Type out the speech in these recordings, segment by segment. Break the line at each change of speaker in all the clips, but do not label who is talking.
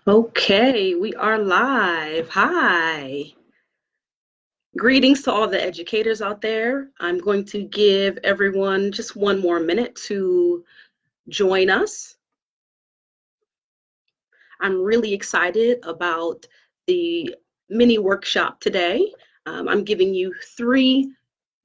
Okay, we are live. Hi. Greetings to all the educators out there. I'm going to give everyone just one more minute to join us. I'm really excited about the mini workshop today. I'm giving you 3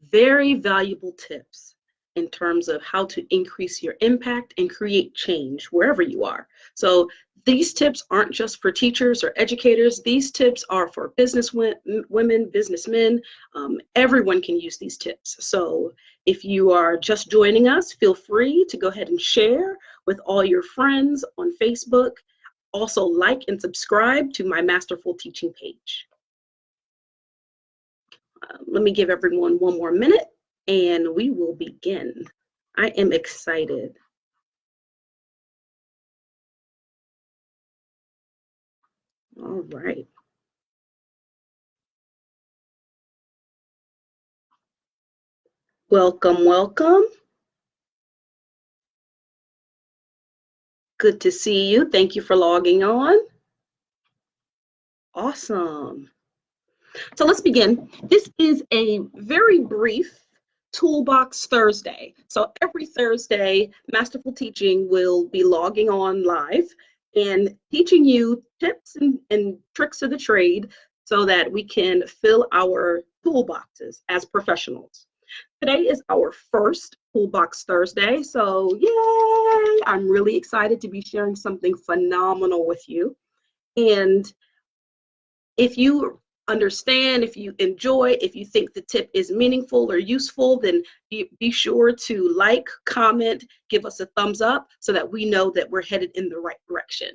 very valuable tips in terms of how to increase your impact and create change wherever you are. So these tips aren't just for teachers or educators. These tips are for business women, businessmen. Everyone can use these tips. So if you are just joining us, feel free to go ahead and share with all your friends on Facebook. Also, like and subscribe to my Masterful Teaching page. Let me give everyone one more minute and we will begin. I am excited. All right. Welcome, welcome. Good to see you. Thank you for logging on. Awesome. So let's begin. This is a very brief Toolbox Thursday. So every Thursday, Masterful Teaching will be logging on live and teaching you tips and tricks of the trade so that we can fill our toolboxes as professionals. Today is our first Toolbox Thursday, so yay! I'm really excited to be sharing something phenomenal with you. And if you understand, if you enjoy, if you think the tip is meaningful or useful, then be sure to like, comment, give us a thumbs up so that we know that we're headed in the right direction.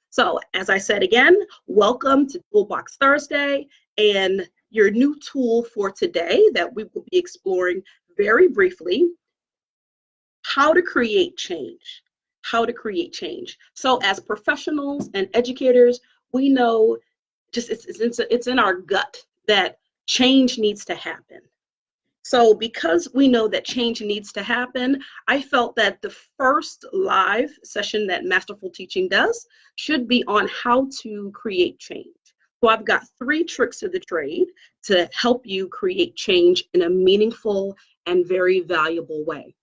So as I said again, welcome to Toolbox Thursday, and your new tool for today that we will be exploring very briefly, how to create change. How to create change. So as professionals and educators, we know just it's in our gut that change needs to happen. So because we know that change needs to happen, I felt that the first live session that Masterful Teaching does should be on how to create change. So I've got 3 tricks of the trade to help you create change in a meaningful and very valuable way.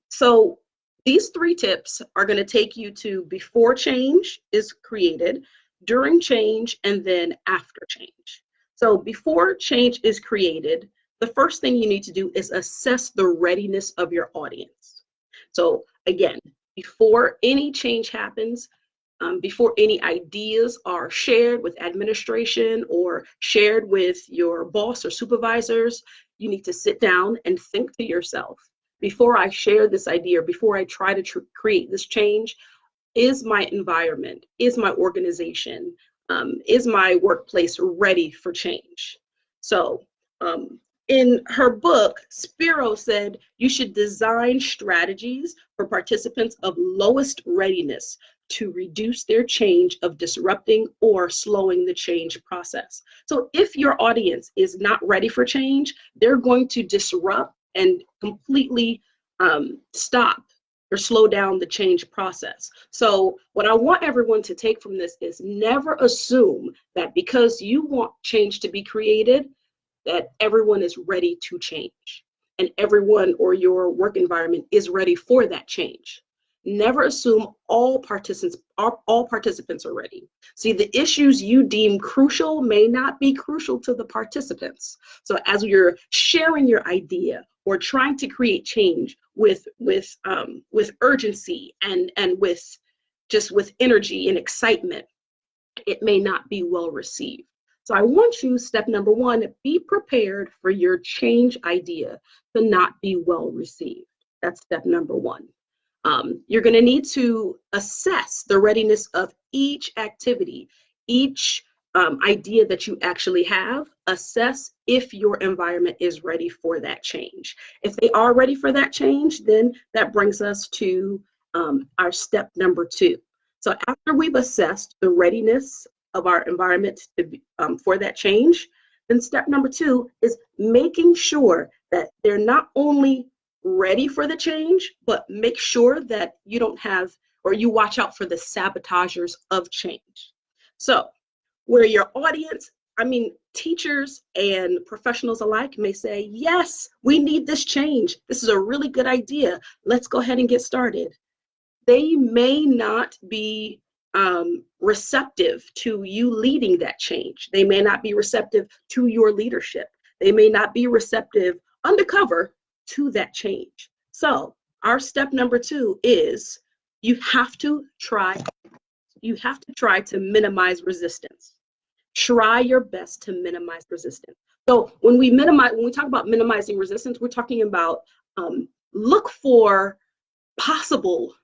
So these 3 tips are going to take you to before change is created, during change, and then after change. So before change is created, the first thing you need to do is assess the readiness of your audience. So again, before any change happens, before any ideas are shared with administration or shared with your boss or supervisors, you need to sit down and think to yourself, before I share this idea, or before I try to create this change, is my environment, is my organization, is my workplace ready for change? So in her book, Spiro said you should design strategies for participants of lowest readiness to reduce their change of disrupting or slowing the change process. So if your audience is not ready for change, they're going to disrupt and completely stop or slow down the change process. So what I want everyone to take from this is never assume that because you want change to be created, that everyone is ready to change and everyone or your work environment is ready for that change. Never assume all participants are ready. See, the issues you deem crucial may not be crucial to the participants. So as you're sharing your idea or trying to create change with urgency and with energy and excitement, it may not be well received. So I want you, step number 1, be prepared for your change idea to not be well received. That's step number 1. You're going to need to assess the readiness of each activity, each idea that you actually have. Assess if your environment is ready for that change. If they are ready for that change, then that brings us to our step number 2. So after we've assessed the readiness of our environment to be, for that change, then step number 2 is making sure that they're not only ready for the change, but make sure that you don't have or you watch out for the sabotagers of change. So where your audience, teachers and professionals alike may say, yes, we need this change. This is a really good idea. Let's go ahead and get started. They may not be receptive to you leading that change. They may not be receptive to your leadership. They may not be receptive undercover to that change. So our step number 2 is you have to try to minimize resistance. Try your best to minimize resistance. So when we talk about minimizing resistance, we're talking about look for possible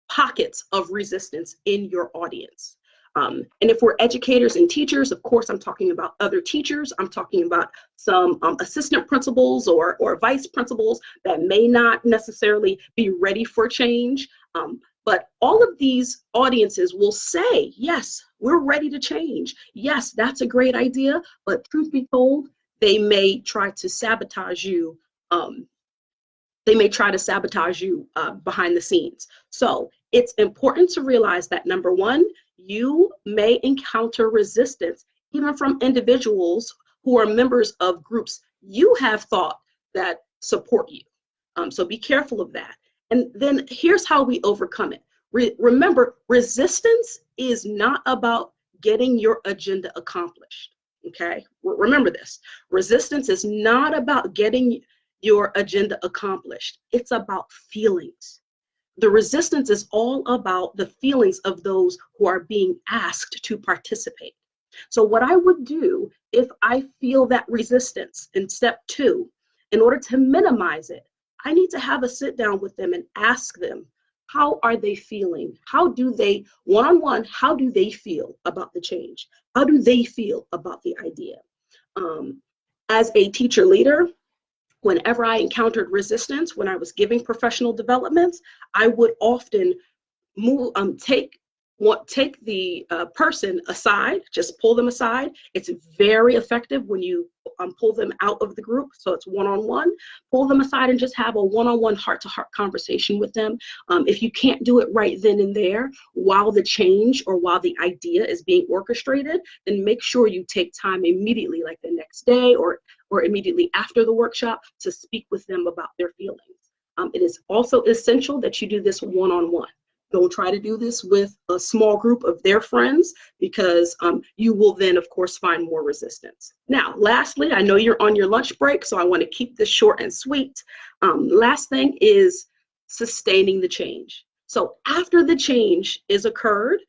pockets of resistance in your audience. And if we're educators and teachers, of course, I'm talking about other teachers. I'm talking about some assistant principals or vice principals that may not necessarily be ready for change. But all of these audiences will say, yes, we're ready to change. Yes, that's a great idea. But truth be told, they may try to sabotage you. Behind the scenes. So it's important to realize that, number 1, you may encounter resistance even from individuals who are members of groups you have thought that support you. So be careful of that. And then here's how we overcome it. Remember, resistance is not about getting your agenda accomplished. Okay? Remember this. Resistance is not about getting your agenda accomplished. It's about feelings. The resistance is all about the feelings of those who are being asked to participate. So what I would do if I feel that resistance in step 2, in order to minimize it, I need to have a sit down with them and ask them, how are they feeling? How do they, one-on-one, how do they feel about the change? How do they feel about the idea? As a teacher leader, whenever I encountered resistance, when I was giving professional developments, I would often take the person aside, just pull them aside. It's very effective when you pull them out of the group, so it's one-on-one. Pull them aside and just have a one-on-one heart-to-heart conversation with them. If you can't do it right then and there, while the change or while the idea is being orchestrated, then make sure you take time immediately, like the next day or immediately after the workshop, to speak with them about their feelings. It is also essential that you do this one-on-one. Don't try to do this with a small group of their friends, because you will then, of course, find more resistance. Now, lastly, I know you're on your lunch break, so I want to keep this short and sweet. Last thing is sustaining the change. So after the change is occurred,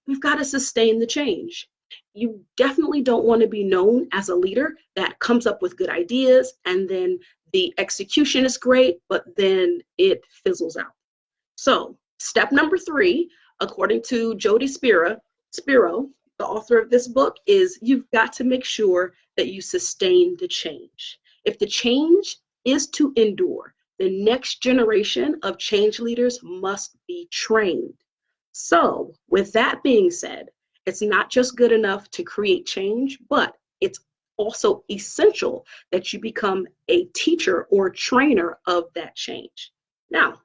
we've got to sustain the change. You definitely don't want to be known as a leader that comes up with good ideas and then the execution is great, but then it fizzles out. So step number 3, according to Jody Spiro, the author of this book, is you've got to make sure that you sustain the change. If the change is to endure, the next generation of change leaders must be trained. So with that being said, it's not just good enough to create change, but it's also essential that you become a teacher or trainer of that change. Now,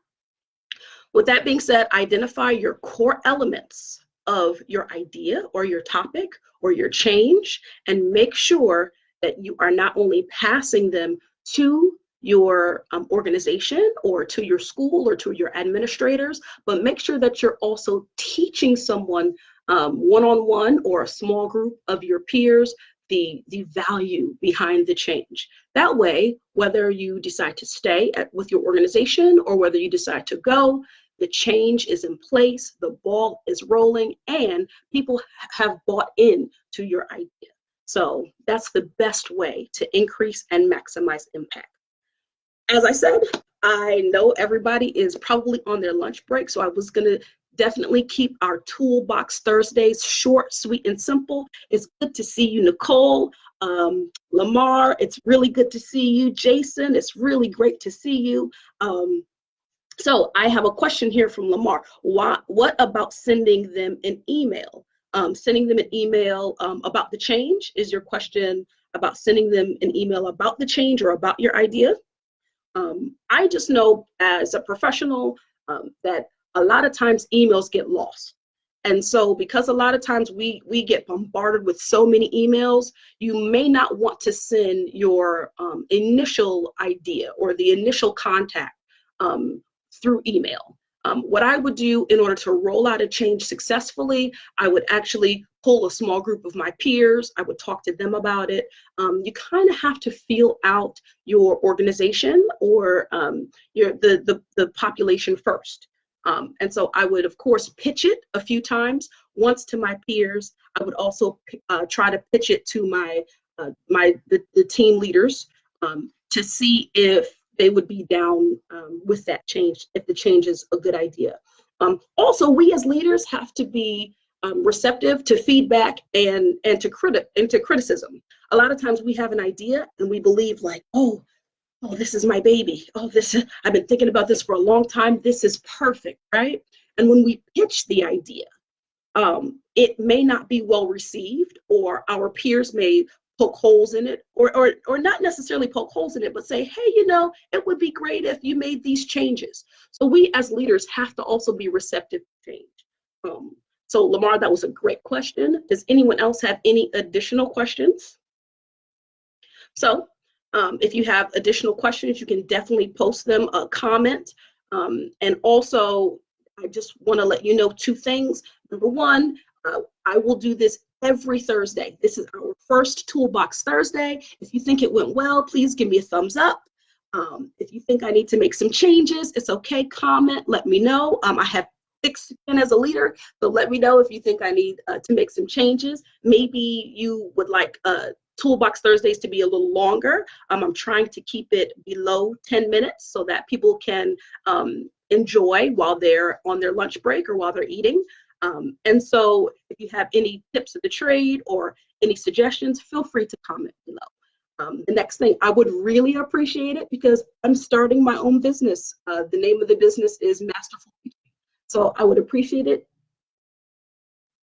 with that being said, identify your core elements of your idea or your topic or your change, and make sure that you are not only passing them to your organization or to your school or to your administrators, but make sure that you're also teaching someone one-on-one or a small group of your peers the value behind the change. That way, whether you decide to stay with your organization or whether you decide to go, the change is in place, the ball is rolling, and people have bought in to your idea. So that's the best way to increase and maximize impact. As I said, I know everybody is probably on their lunch break, so I was going to definitely keep our Toolbox Thursdays short, sweet, and simple. It's good to see you, Nicole. Lamar, it's really good to see you. Jason, it's really great to see you. So I have a question here from Lamar. What about sending them an email? Sending them an email about the change? Is your question about sending them an email about the change or about your idea? I just know as a professional that a lot of times emails get lost. And so because a lot of times we get bombarded with so many emails, you may not want to send your initial idea or the initial contact through email. What I would do in order to roll out a change successfully, I would actually pull a small group of my peers. I would talk to them about it. You kind of have to feel out your organization or the population first. And so I would, of course, pitch it a few times. Once to my peers, I would also try to pitch it to the team leaders to see if they would be down with that change, if the change is a good idea. Also, we as leaders have to be receptive to feedback and to criticism. A lot of times we have an idea and we believe like, oh, this is my baby. I've been thinking about this for a long time. This is perfect, right? And when we pitch the idea, it may not be well received, or our peers may poke holes in it, or not necessarily poke holes in it, but say, hey, it would be great if you made these changes. So we as leaders have to also be receptive to change. So Lamar, that was a great question. Does anyone else have any additional questions? So if you have additional questions, you can definitely post them, comment. And also, I just want to let you know two things. Number one, I will do this every Thursday. This is our first Toolbox Thursday. If you think it went well, please give me a thumbs up. If you think I need to make some changes, it's okay. Comment, let me know. I have thick skin as a leader, so let me know if you think I need to make some changes. Maybe you would like Toolbox Thursdays to be a little longer. I'm trying to keep it below 10 minutes so that people can enjoy while they're on their lunch break or while they're eating. And so if you have any tips of the trade or any suggestions, feel free to comment below. The next thing, I would really appreciate it because I'm starting my own business. The name of the business is Masterful. So I would appreciate it